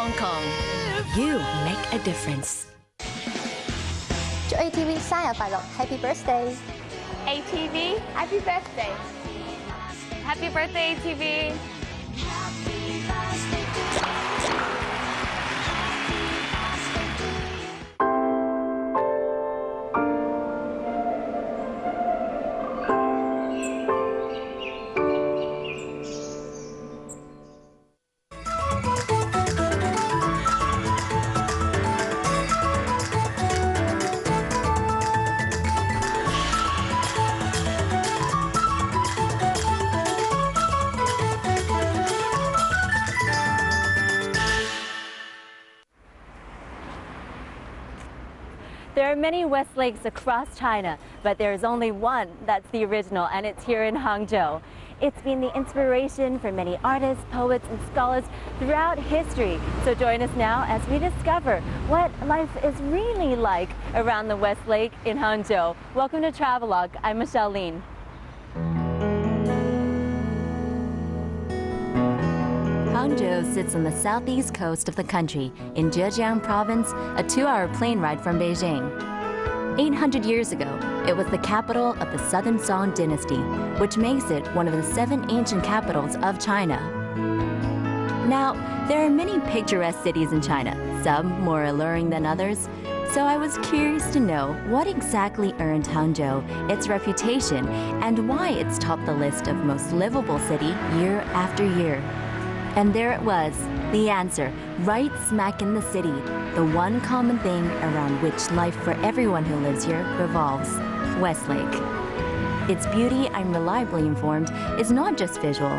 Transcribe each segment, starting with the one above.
Hong Kong. You make a difference. 祝 ATV 生日快樂 ，Happy Birthday！ ATV, happy birthday! Happy birthday, ATV! There are many West Lakes across China, but there is only one that's the original, and it's here in Hangzhou. It's been the inspiration for many artists, poets, and scholars throughout history. So join us now as we discover what life is really like around the West Lake in Hangzhou. Welcome to Travelogue. I'm Michelle Lin. Hangzhou sits on the southeast coast of the country in Zhejiang province, a 2-hour plane ride from Beijing. 800 years ago, it was the capital of the Southern Song dynasty, which makes it one of the 7 ancient capitals of China. Now, there are many picturesque cities in China, some more alluring than others, so I was curious to know what exactly earned Hangzhou its reputation and why it's topped the list of most livable city year after year. And there it was, the answer, right smack in the city, the one common thing around which life for everyone who lives here revolves, Westlake. Its beauty, I'm reliably informed, is not just visual.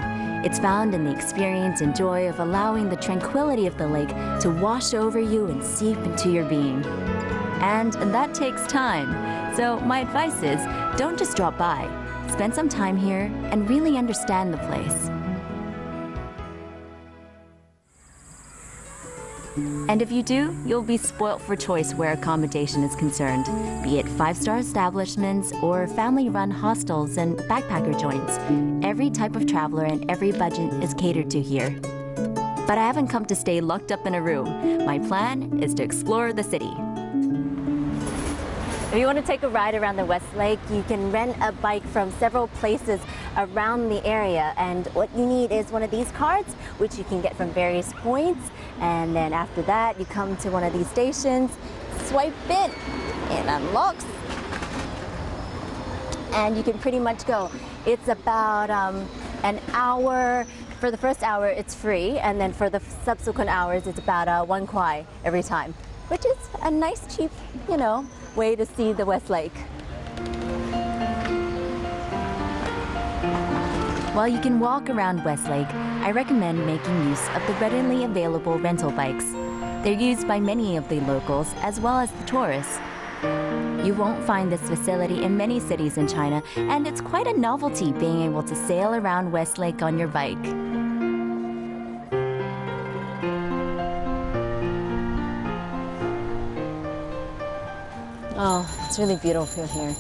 It's found in the experience and joy of allowing the tranquility of the lake to wash over you and seep into your being. And that takes time. So my advice is, don't just drop by. Spend some time here and really understand the place. And if you do, you'll be spoilt for choice where accommodation is concerned, be it 5-star establishments or family-run hostels and backpacker joints. Every type of traveler and every budget is catered to here. But I haven't come to stay locked up in a room. My plan is to explore the city. If you want to take a ride around the West Lake, you can rent a bike from several places around the area. And what you need is one of these cards, which you can get from various points. And then after that, you come to one of these stations, swipe it, it unlocks. And you can pretty much go. It's about an hour. For the first hour, it's free. And then for the subsequent hours, it's about 1 kuai every time, which is a nice, cheap, way to see the West Lake. While you can walk around West Lake, I recommend making use of the readily available rental bikes. They're used by many of the locals as well as the tourists. You won't find this facility in many cities in China, and it's quite a novelty being able to sail around West Lake on your bike. Oh, it's really beautiful here.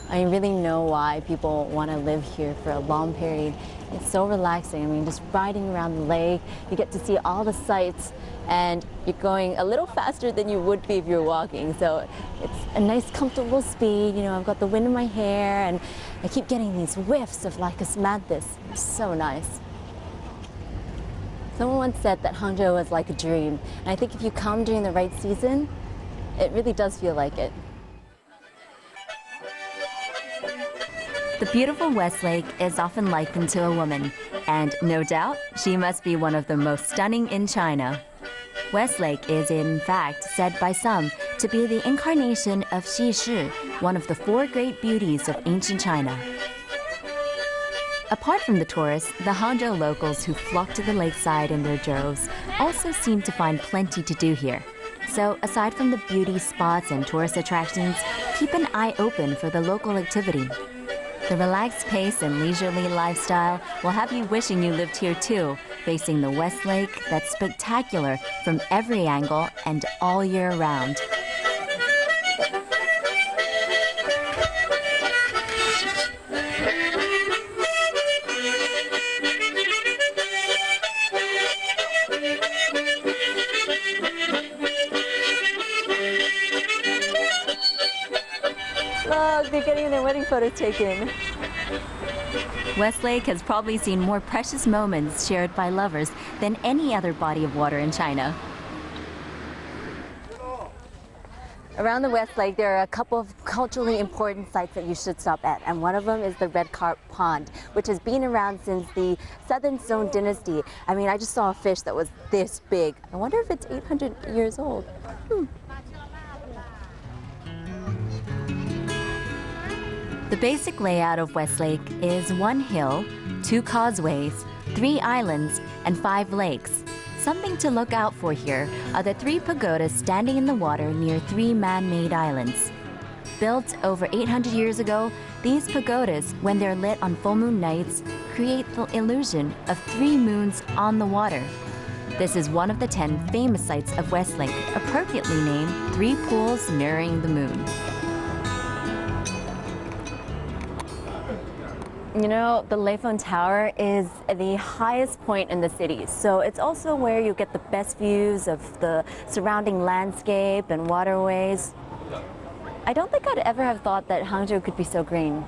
I really know why people want to live here for a long period. It's so relaxing. I mean, just riding around the lake, you get to see all the sights, and you're going a little faster than you would be if you're walking. So it's a nice, comfortable speed. I've got the wind in my hair, and I keep getting these whiffs of Lycus manthus. It's so nice. Someone once said that Hangzhou was like a dream, and I think if you come during the right season, it really does feel like it. The beautiful West Lake is often likened to a woman, and no doubt, she must be one of the most stunning in China. West Lake is in fact said by some to be the incarnation of Xi Shi, one of the 4 great beauties of ancient China. Apart from the tourists, the Hangzhou locals who flock to the lakeside in their droves also seem to find plenty to do here. So aside from the beauty spots and tourist attractions, keep an eye open for the local activity. The relaxed pace and leisurely lifestyle will have you wishing you lived here too, facing the West Lake that's spectacular from every angle and all year round. Look, they're getting their wedding photos taken. Westlake has probably seen more precious moments shared by lovers than any other body of water in China. Around the Westlake, there are a couple of culturally important sites that you should stop at, and one of them is the Red Carp Pond, which has been around since the Southern Song dynasty. I mean, I just saw a fish that was this big. I wonder if it's 800 years old. The basic layout of Westlake is one hill, 2 causeways, 3 islands, and 5 lakes. Something to look out for here are the 3 pagodas standing in the water near 3 man-made islands. Built over 800 years ago, these pagodas, when they're lit on full moon nights, create the illusion of 3 moons on the water. This is one of the 10 famous sites of Westlake, appropriately named 3 pools mirroring the moon. You know, the Leifeng Tower is the highest point in the city, so it's also where you get the best views of the surrounding landscape and waterways. I don't think I'd ever have thought that Hangzhou could be so green.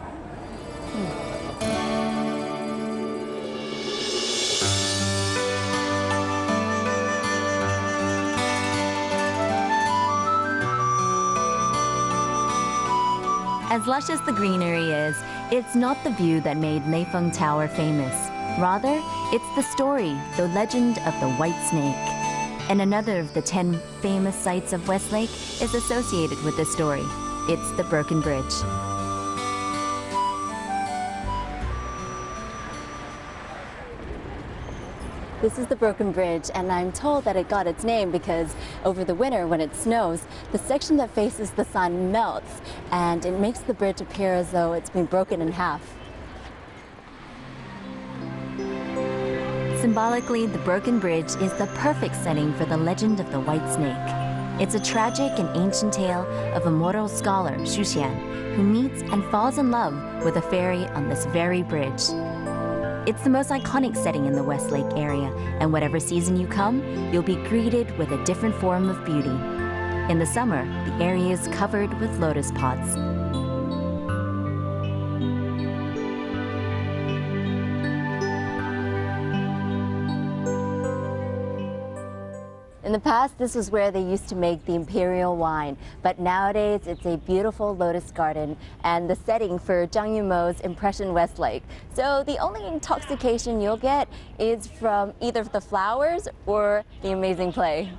As lush as the greenery is, it's not the view that made Leifeng Tower famous. Rather, it's the story, the legend of the White Snake. And another of the 10 famous sites of Westlake is associated with this story. It's the Broken Bridge. This is the Broken Bridge, and I'm told that it got its name because over the winter when it snows, the section that faces the sun melts, and it makes the bridge appear as though it's been broken in half. Symbolically, the Broken Bridge is the perfect setting for the legend of the White Snake. It's a tragic and ancient tale of a mortal scholar, Xu Xian, who meets and falls in love with a fairy on this very bridge. It's the most iconic setting in the Westlake area, and whatever season you come, you'll be greeted with a different form of beauty. In the summer, the area is covered with lotus pots. In the past, this was where they used to make the imperial wine, but nowadays it's a beautiful lotus garden and the setting for Zhang Yimou's Impression Westlake. So the only intoxication you'll get is from either the flowers or the amazing play.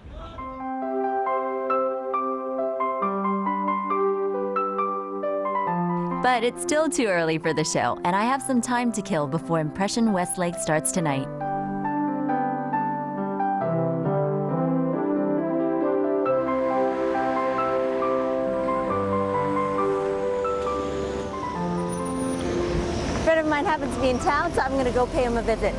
But it's still too early for the show, and I have some time to kill before Impression Westlake starts tonight. A friend of mine happens to be in town, so I'm going to go pay him a visit.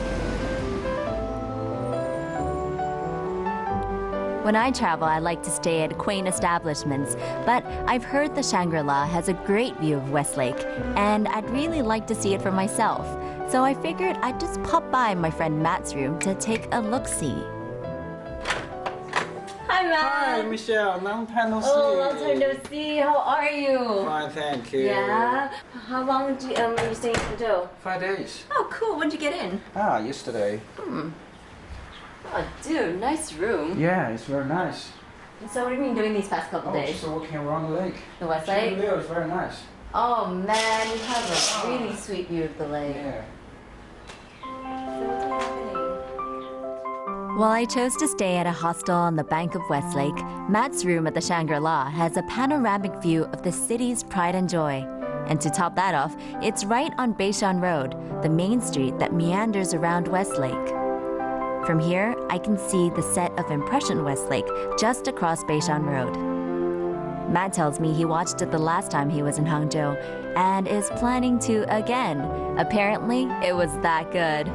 When I travel, I like to stay at quaint establishments, but I've heard the Shangri-La has a great view of Westlake, and I'd really like to see it for myself. So I figured I'd just pop by my friend Matt's room to take a look-see. Hi, Matt. Hi, Michelle. Long time no see. Oh, long time no see. How are you? Fine, thank you. Yeah. How long did you stay in Hangzhou? 5 days. Oh, cool. When did you get in? Yesterday. Oh, dude, nice room. Yeah, it's very nice. So what have you been doing these past couple days? Just walking around the lake. The Westlake? The is very nice. Oh man, you have a really sweet view of the lake. Yeah. While I chose to stay at a hostel on the bank of Westlake, Matt's room at the Shangri-La has a panoramic view of the city's pride and joy. And to top that off, it's right on Beishan Road, the main street that meanders around Westlake. From here, I can see the set of Impression Westlake just across Beishan Road. Matt tells me he watched it the last time he was in Hangzhou and is planning to again. Apparently, it was that good.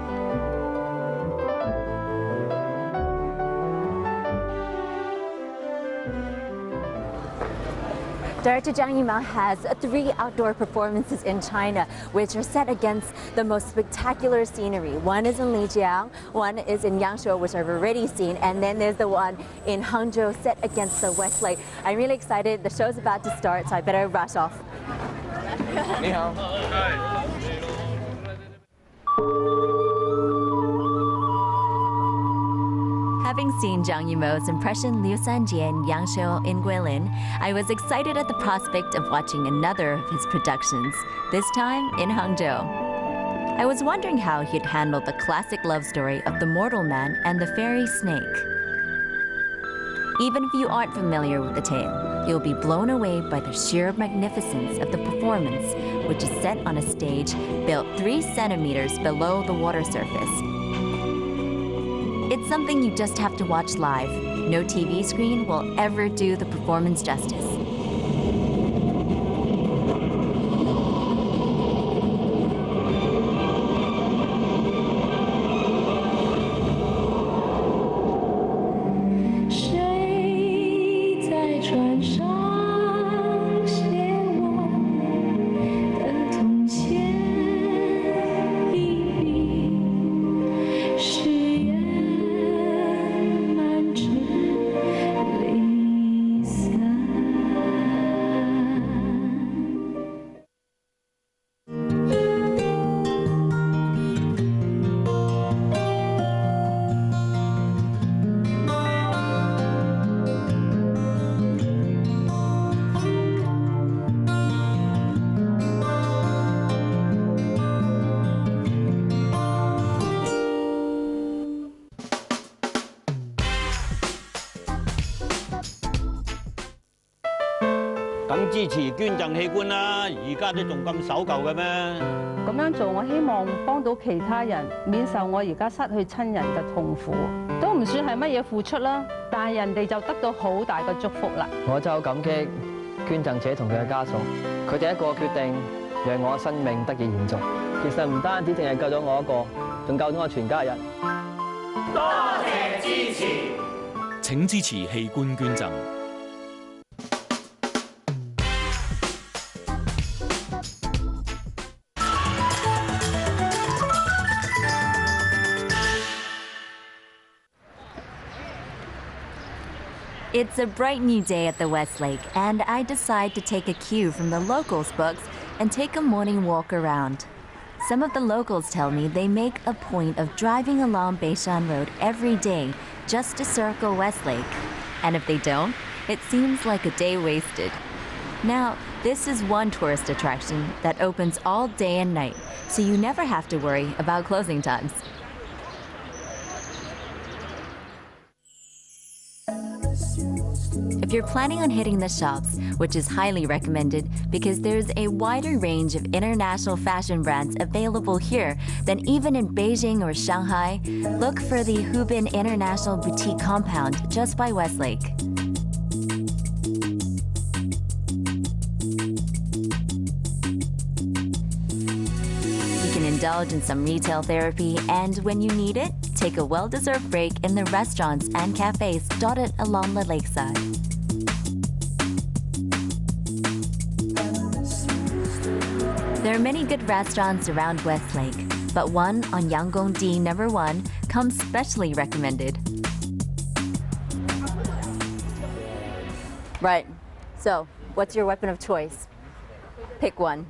Director Zhang Yimou has 3 outdoor performances in China, which are set against the most spectacular scenery. One is in Lijiang, one is in Yangshuo, which I've already seen, and then there's the one in Hangzhou set against the Westlake. I'm really excited. The show's about to start, so I better rush off. 你好。 Having seen Zhang Yimou's impression Liu Sanjie and Yang Shou in Guilin, I was excited at the prospect of watching another of his productions, this time in Hangzhou. I was wondering how he'd handle the classic love story of the mortal man and the fairy snake. Even if you aren't familiar with the tale, you'll be blown away by the sheer magnificence of the performance, which is set on a stage built 3 centimeters below the water surface. It's something you just have to watch live. No TV screen will ever do the performance justice.梗支持捐贈器官啦！而家都仲咁守舊嘅咩？咁樣做，我希望幫到其他人，免受我而家失去親人嘅痛苦，都唔算係乜嘢付出啦。但係人哋就得到好大嘅祝福啦。我真係好感激捐贈者同佢嘅家屬，佢哋一個決定，讓我嘅生命得以延續。其實唔單止淨係救咗我一個，仲救咗我全家人。多謝支持，請支持器官捐贈。 It's a bright new day at the West Lake, and I decide to take a cue from the locals' books and take a morning walk around. Some of the locals tell me they make a point of driving along Beishan Road every day just to circle West Lake. And if they don't, it seems like a day wasted. Now, this is one tourist attraction that opens all day and night, so you never have to worry about closing times. If you're planning on hitting the shops, which is highly recommended because there's a wider range of international fashion brands available here than even in Beijing or Shanghai, look for the Hubin International Boutique Compound just by Westlake. You can indulge in some retail therapy, and when you need it, take a well-deserved break in the restaurants and cafes dotted along the lakeside. There are many good restaurants around Westlake, but one on Yanggongdi No. 1 comes specially recommended. Right, so what's your weapon of choice? Pick one.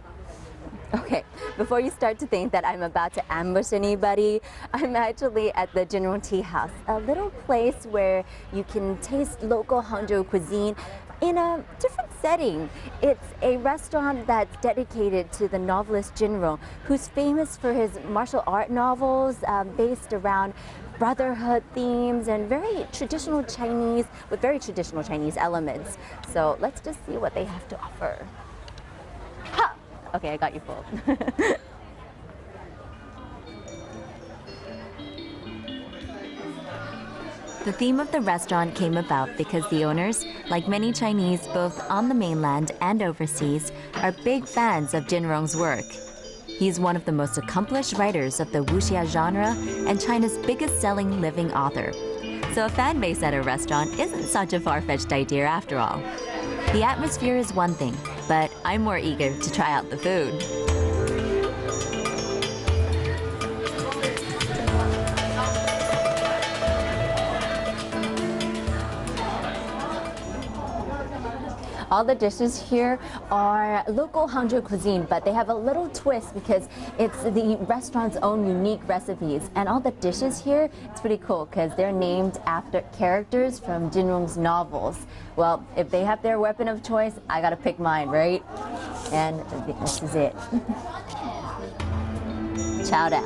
Okay, before you start to think that I'm about to ambush anybody, I'm actually at the General Tea House, a little place where you can taste local Hangzhou cuisine in a different setting. It's a restaurant that's dedicated to the novelist General, who's famous for his martial art novels based around brotherhood themes and very traditional Chinese, with very traditional Chinese elements. So let's just see what they have to offer. Ha! Okay, I got you full. The theme of the restaurant came about because the owners, like many Chinese both on the mainland and overseas, are big fans of Jin Rong's work. He's one of the most accomplished writers of the wuxia genre and China's biggest-selling living author. So a fan base at a restaurant isn't such a far-fetched idea after all. The atmosphere is one thing, but I'm more eager to try out the food. All the dishes here are local Hangzhou cuisine, but they have a little twist because it's the restaurant's own unique recipes. And all the dishes here, it's pretty cool because they're named after characters from Jin Rong's novels. Well, if they have their weapon of choice, I gotta pick mine, right? And this is it. Chow down.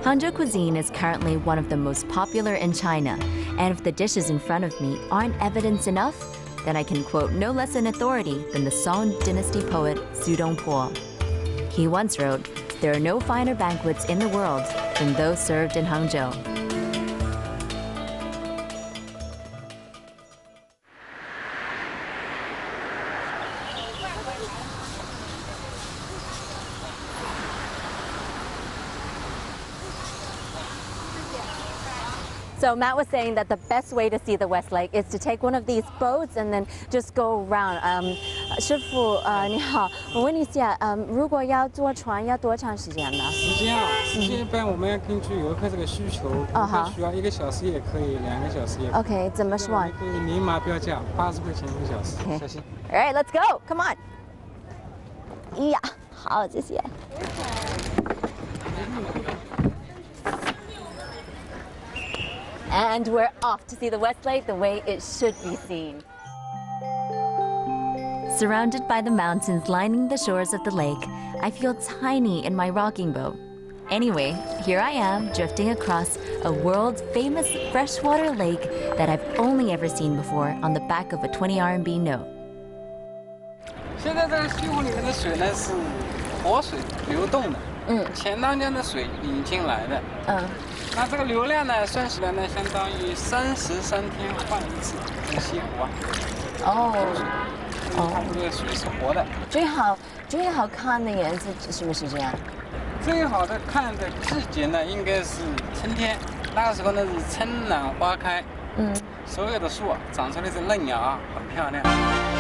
Hangzhou cuisine is currently one of the most popular in China, and if the dishes in front of me aren't evidence enough, then I can quote no less an authority than the Song Dynasty poet Su Dongpo. He once wrote, "There are no finer banquets in the world than those served in Hangzhou." So Matt was saying that the best way to see the West Lake is to take one of these boats and then just go around. 师傅，你好，我问一下，如果要坐船要多长时间呢？时间一般我们要根据游客这个需求，游客需要1个小时也可以，2个小时也可以。OK， 怎么算？可以明码标价，80块钱1个小时。Okay. 谢谢。All right, let's go. Come on. 哎呀，好，谢谢。And we're off to see the West Lake the way it should be seen. Surrounded by the mountains lining the shores of the lake, I feel tiny in my rocking boat. Anyway, here I am drifting across a world-famous freshwater lake that I've only ever seen before on the back of a 20 RMB note. 现在这个西湖里面的水呢是活水流动的，钱塘江的水引进来的，那这个流量呢，算起来呢，相当于33天换一次这个西湖啊。它这个水是活的。最好看的颜色是不是这样？最好的看的季节呢，应该是春天，那个时候呢是春暖花开，所有的树啊长出来是嫩芽啊，很漂亮。